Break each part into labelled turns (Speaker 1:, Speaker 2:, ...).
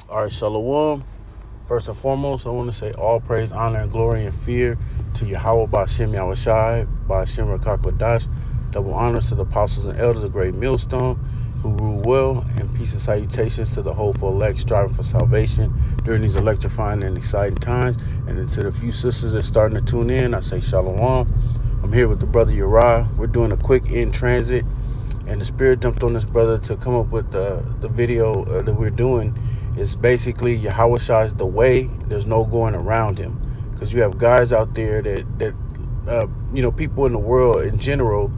Speaker 1: All right, Shalom. First and foremost, I want to say all praise, honor, and glory and fear to Yahawashi, Ba'Shem Rakakwadash. Double honors to the apostles and elders of Great Millstone who rule well, and peace and salutations to the hopeful elect striving for salvation during these electrifying and exciting times. And then to the few sisters that's starting to tune in, I say Shalom. I'm here with the brother Uriah. We're doing a quick in transit, and the Spirit jumped on this brother to come up with the video that we're doing. Is basically Yahawashi is the way. There's no going around him, because you have guys out there that people in the world in general,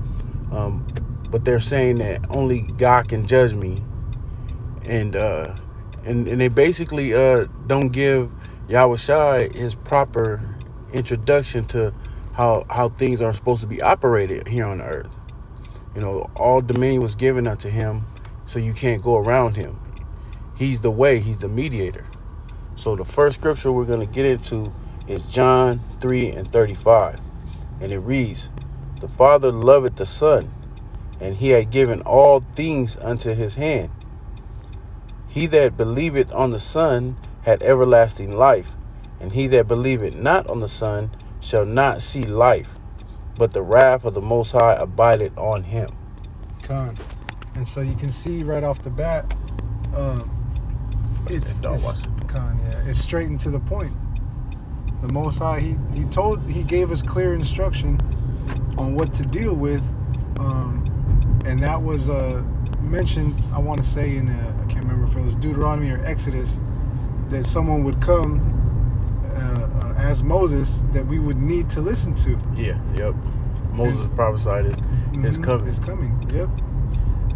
Speaker 1: but they're saying that only God can judge me, and they basically don't give Yahawashi his proper introduction to how things are supposed to be operated here on the earth. All dominion was given unto him, so you can't go around him. He's the way. He's the mediator. So the first scripture we're going to get into is John 3:35. And it reads, "The Father loveth the Son, and he had given all things unto his hand. He that believeth on the Son had everlasting life, and he that believeth not on the Son shall not see life, but the wrath of the Most High abideth on him."
Speaker 2: Con. And so you can see right off the bat, it's straight and to the point. The Most High, he gave us clear instruction on what to deal with, and that was mentioned, I want to say in I can't remember if it was Deuteronomy or Exodus, that someone would come as Moses that we would need to listen to.
Speaker 1: Yep. Moses prophesied his coming.
Speaker 2: His coming, yep.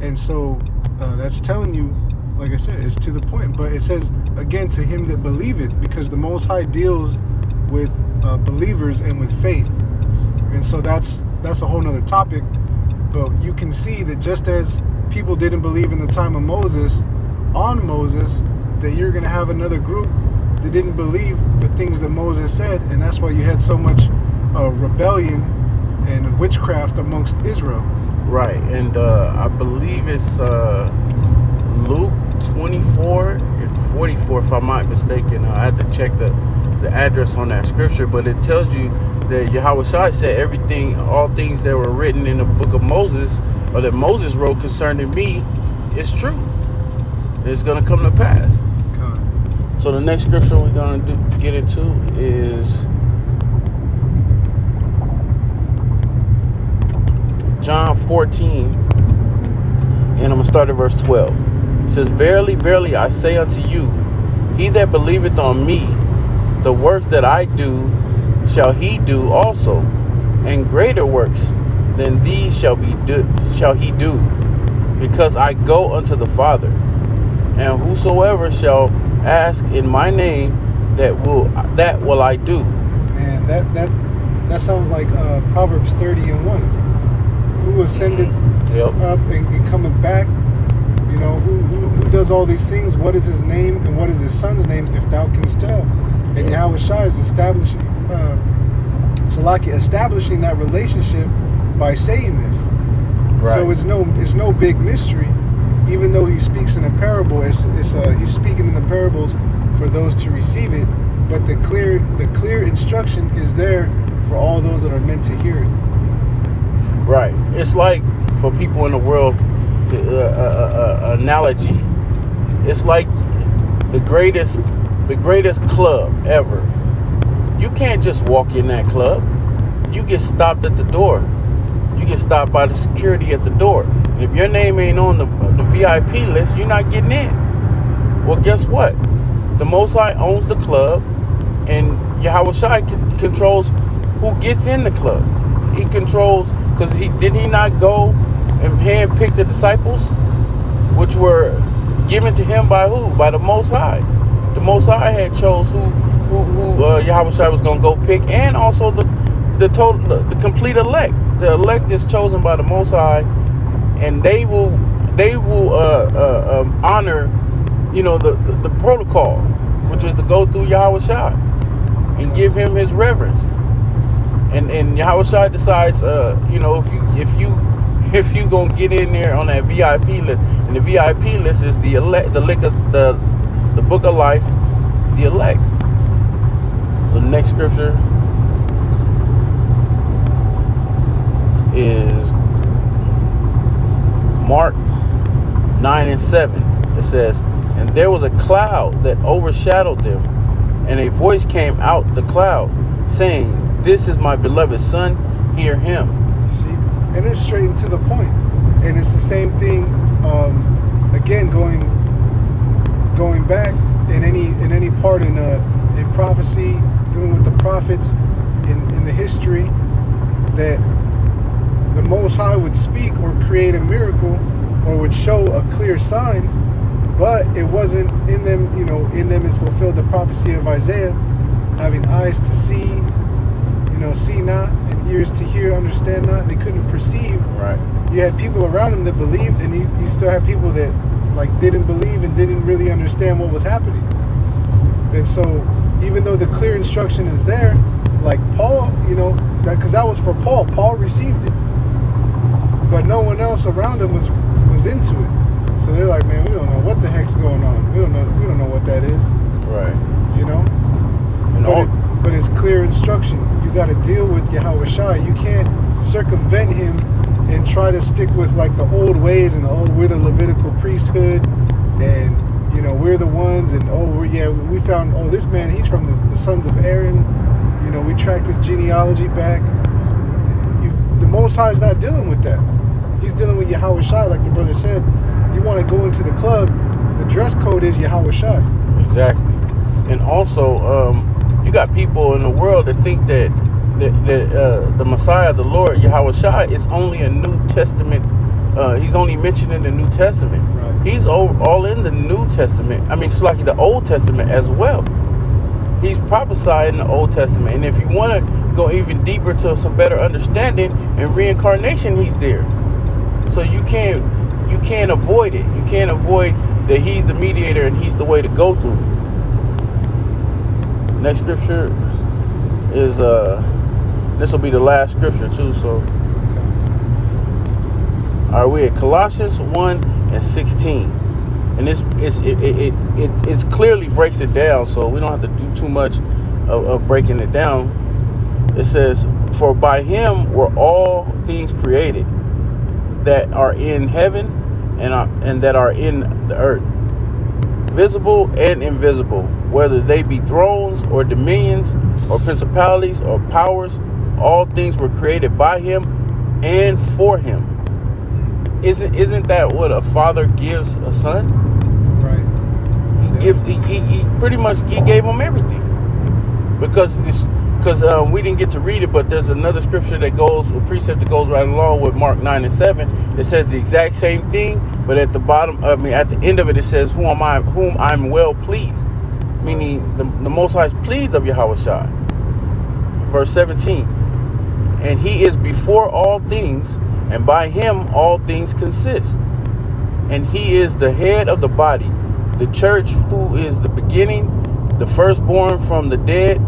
Speaker 2: And so that's telling you, like I said, it's to the point. But it says, again, to him that believeth, because the Most High deals with believers and with faith. And so that's a whole nother topic. But you can see that just as people didn't believe in the time of Moses, that you're going to have another group that didn't believe the things that Moses said. And that's why you had so much rebellion and witchcraft amongst Israel.
Speaker 1: Right. And I believe it's Luke 24:44, if I'm not mistaken. I had to check the address on that scripture, but it tells you that Yahawashi said all things that were written in the book of Moses, or that Moses wrote concerning me, is true. It's going to come to pass.
Speaker 2: Okay.
Speaker 1: So the next scripture we're going to get into is John 14, and I'm going to start at verse 12. It says, "Verily, verily, I say unto you, he that believeth on me, the works that I do, shall he do also, and greater works than these shall he do, because I go unto the Father. And whosoever shall ask in my name, that will I do."
Speaker 2: Man, that sounds like Proverbs 30:1. Who ascended up and cometh back? Who does all these things? What is his name, and what is his son's name, if thou canst tell? And Yahawashi is establishing that relationship by saying this. Right. So it's no big mystery. Even though he speaks in a parable, he's speaking in the parables for those to receive it. But the clear instruction is there for all those that are meant to hear it.
Speaker 1: Right. It's like, for people in the world, analogy. It's like the greatest club ever. You can't just walk in that club. You get stopped at the door. You get stopped by the security at the door. And if your name ain't on the VIP list, you're not getting in. Well, guess what? The Most High owns the club, and Yahawashi controls who gets in the club. He controls, because did he not go and handpick the disciples, which were given to him by who? By the Most High. The Most High had chose who Yahawashi was going to go pick, and also the complete elect. The elect is chosen by the Most High, and they will honor, the protocol, which is to go through Yahawashi and give him his reverence. And Yahawashi decides, if you gonna get in there on that VIP list, and the VIP list is the the book of life, the elect. So the next scripture is Mark 9:7. It says, and there was a cloud that overshadowed them, and a voice came out the cloud, saying, this is my beloved son, hear him.
Speaker 2: You see? And it's straight and to the point. And it's the same thing, again, going back in any part in prophecy, dealing with the prophets in the history, that the Most High would speak or create a miracle or would show a clear sign, but it wasn't in them. In them is fulfilled the prophecy of Isaiah, having eyes to see, see not, and ears to hear, understand not. They couldn't perceive.
Speaker 1: Right.
Speaker 2: You had people around them that believed, and you still had people that didn't believe and didn't really understand what was happening. And so, even though the clear instruction is there, like Paul, because that was for Paul. Paul received it, but no one else around him was into it. So they're like, man, we don't know what the heck's going on. We don't know what that is.
Speaker 1: Right.
Speaker 2: But it's clear instruction. You got to deal with Yahawashi. You can't circumvent him and try to stick with the old ways and we're the Levitical priesthood and we're the ones and we found this man, he's from the sons of Aaron. We tracked his genealogy back. The Most High is not dealing with that. He's dealing with Yahawashi, like the brother said. You want to go into the club, the dress code is Yahawashi.
Speaker 1: Exactly. And also, you got people in the world that think that the Messiah, the Lord, Yahawashi, is only a New Testament. He's only mentioned in the New Testament.
Speaker 2: Right.
Speaker 1: He's all in the New Testament. I mean, it's like the Old Testament as well. He's prophesied in the Old Testament. And if you want to go even deeper to some better understanding, in reincarnation, he's there. So you can't avoid it. You can't avoid that he's the mediator and he's the way to go through. Next scripture is this will be the last scripture too. So, are we at Colossians 1:16? And it clearly breaks it down, so we don't have to do too much of breaking it down. It says, for by him were all things created that are in heaven and that are in the earth, visible and invisible, whether they be thrones or dominions or principalities or powers. All things were created by him and for him. Isn't that what a father gives a son?
Speaker 2: Right.
Speaker 1: He pretty much gave him everything, because we didn't get to read it, but there's another scripture a precept that goes right along with Mark 9:7. It says the exact same thing, but at the bottom, at the end of it, it says whom I'm well pleased, meaning the Most High is pleased of Yahawashi. Verse 17, and he is before all things, and by him all things consist. And he is the head of the body, the church, who is the beginning, the firstborn from the dead,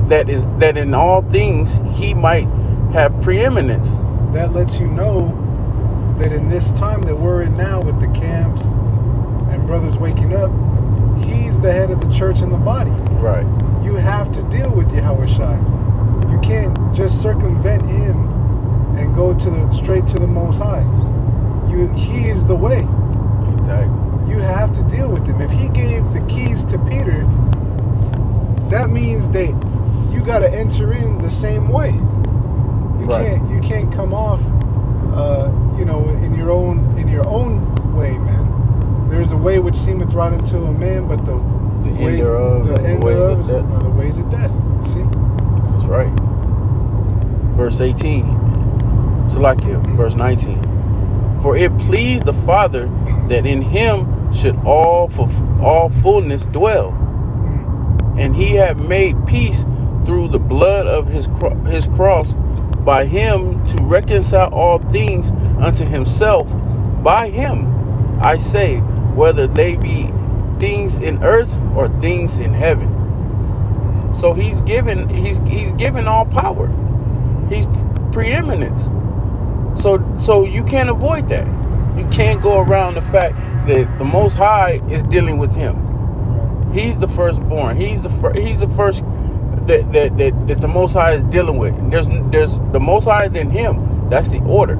Speaker 1: that in all things he might have preeminence.
Speaker 2: That lets you know that in this time that we're in now, with the camps and brothers waking up, he's the head of the church and the body.
Speaker 1: Right.
Speaker 2: You have to deal with Yahawashi. You can't just circumvent him and go straight to the Most High. He is the way.
Speaker 1: Exactly.
Speaker 2: You have to deal with him. If he gave the keys to Peter, that means that you got to enter in the same way. You can't come off, in your own way, man. There's a way which seemeth right unto a man, but the end thereof are the ways of death. You see?
Speaker 1: That's right. Verse 18. Salakia, verse 19. For it pleased the Father that in him should all fullness dwell, and he had made peace through the blood of his cross, by him to reconcile all things unto himself. By him, I say, whether they be things in earth or things in heaven. So he's given all power. He's preeminence. So you can't avoid that. you can't go around the fact that the Most High is dealing with him. He's the firstborn. He's the first that the Most High is dealing with. There's the Most High than him. That's the order.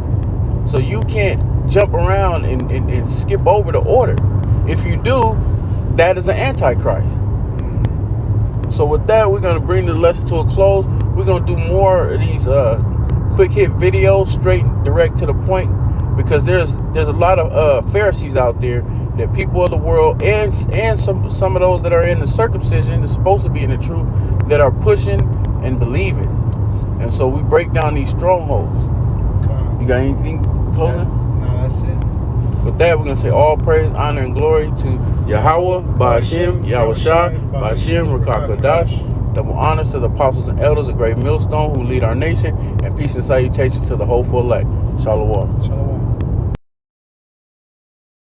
Speaker 1: So you can't jump around and skip over the order. If you do, that is an antichrist. So with that, we're going to bring the lesson to a close. We're going to do more of these quick hit videos, straight direct to the point, because there's a lot of Pharisees out there, that people of the world, and some of those that are in the circumcision, that's supposed to be in the truth, that are pushing and believing. And so we break down these strongholds. You got anything closing?
Speaker 2: No, that's it.
Speaker 1: With that, we're going to say all praise, honor, and glory to Yahweh, Ba'ashem, Yahawashi, Ba'ashem, Rakakadash. Double honors to the apostles and elders, a great millstone who lead our nation, and peace and salutations to the hopeful elect. Shalom.
Speaker 2: Shalom.